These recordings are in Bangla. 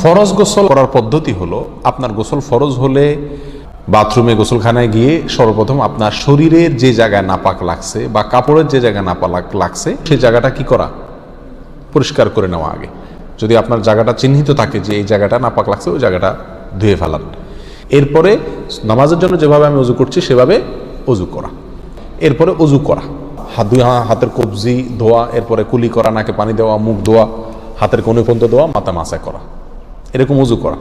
ফরজ গোসল করার পদ্ধতি হলো, আপনার গোসল ফরজ হলে বাথরুমে গোসলখানায় গিয়ে সর্বপ্রথম আপনার শরীরের যে জায়গায় নাপাক লাগছে বা কাপড়ের যে জায়গায় নাপাক লাগছে সেই জায়গাটা কি করা, পরিষ্কার করে নেওয়া আগে। যদি আপনার জায়গাটা চিহ্নিত থাকে যে এই জায়গাটা নাপাক লাগছে, ওই জায়গাটা ধুয়ে ফেলান। এরপরে নামাজের জন্য যেভাবে আমি অজু করছি সেভাবে অজু করা। এরপরে অজু করা, হাতের কবজি ধোয়া, এরপরে কুলি করা, নাকে পানি দেওয়া, মুখ ধোয়া, হাতের কোণে পর্যন্ত ধোয়া, মাথা মাসা করা, এরকম অজু করা।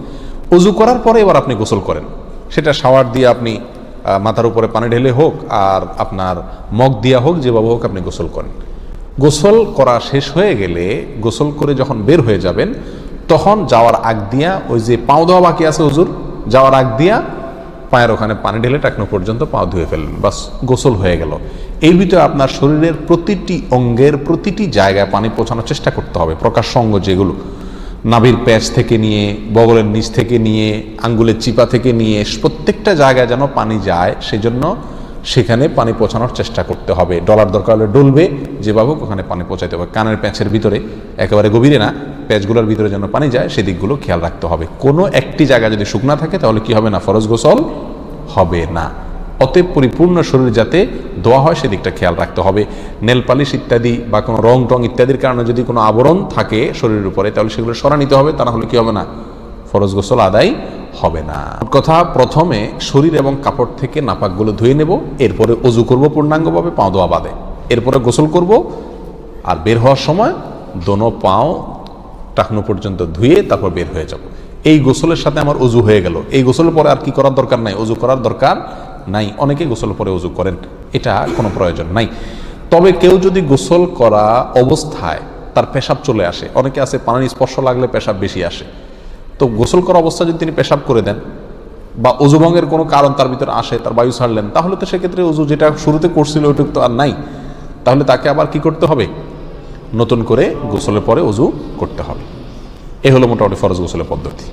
অজু করার পরে এবার আপনি গোসল করেন। সেটা শাওয়ার দিয়ে আপনি মাথার উপরে পানি ঢেলে হোক আর আপনার মগ দিয়া হোক, যেভাবে হোক আপনি গোসল করেন। গোসল করা শেষ হয়ে গেলে, গোসল করে যখন বের হয়ে যাবেন, তখন যাওয়ার আগ দিয়া ওই যে পাও ধোয়া বাকি আছে অজুর, যাওয়ার আগ দিয়া পায়ের ওখানে পানি ঢেলে টাকনো পর্যন্ত পাও ধুয়ে ফেললেন, বাস গোসল হয়ে গেল। এই ভিতরে আপনার শরীরের প্রতিটি অঙ্গের প্রতিটি জায়গায় পানি পৌঁছানোর চেষ্টা করতে হবে। প্রকাশ্য অঙ্গ যেগুলো, নাভির প্যাচ থেকে নিয়ে, বগলের নিচ থেকে নিয়ে, আঙ্গুলের চিপা থেকে নিয়ে, প্রত্যেকটা জায়গায় যেন পানি যায়, সেজন্য সেখানে পানি পৌঁছানোর চেষ্টা করতে হবে। ডলার দরকার হলে ডলবে, যেভাবে ওখানে পানি পৌঁছাতে হবে। কানের প্যাঁচের ভিতরে, একেবারে গভীরে না, প্যাচগুলোর ভিতরে যেন পানি যায় সেদিকগুলো খেয়াল রাখতে হবে। কোনো একটি জায়গা যদি শুকনা থাকে তাহলে কি হবে না, ফরজ গোসল হবে না। অতএব পরিপূর্ণ শরীর যাতে ধোয়া হয় সেদিকটা খেয়াল রাখতে হবে। নেল পালিশ ইত্যাদি বা কোনো রং টং ইত্যাদির কারণে যদি কোনো আবরণ থাকে শরীরের উপরে, তাহলে সেগুলো সরা নিতে হবে, তা না হলে কি হবে না, ফরজ গোসল আদায় হবে না। কথা, প্রথমে শরীর এবং কাপড় থেকে নাপাকগুলো ধুয়ে নেব, এরপরে অজু করব পূর্ণাঙ্গভাবে, পাও ধোয়া বাদে, এরপরে গোসল করব। আর বের হওয়ার সময় দোনো পাও টাকনো পর্যন্ত ধুয়ে তারপর বের হয়ে যাব। এই গোসলের সাথে আমার অজু হয়ে গেল। এই গোসলের পরে আর কি করার দরকার নাই, অজু করার দরকার নাই। অনেকে গোসল পরে অজু করেন, এটা কোনো প্রয়োজন নাই। তবে কেউ যদি গোসল করা অবস্থায় তার পেশাব চলে আসে, অনেকে আছে পানির স্পর্শ লাগলে পেশাব বেশি আসে, তো গোসল করা অবস্থায় যদি তিনি পেশাব করে দেন বা অজুভঙ্গের কোনো কারণ তার ভিতরে আসে, তার বায়ু ছাড়লেন, তাহলে তো সেক্ষেত্রে অজু যেটা শুরুতে করছিল ওইটুকু তো আর নাই। তাহলে তাকে আবার কি করতে হবে, নতুন করে গোসলের পরে অজু করতে হবে। এ হলো মোটামুটি ফরজ গোসলের পদ্ধতি।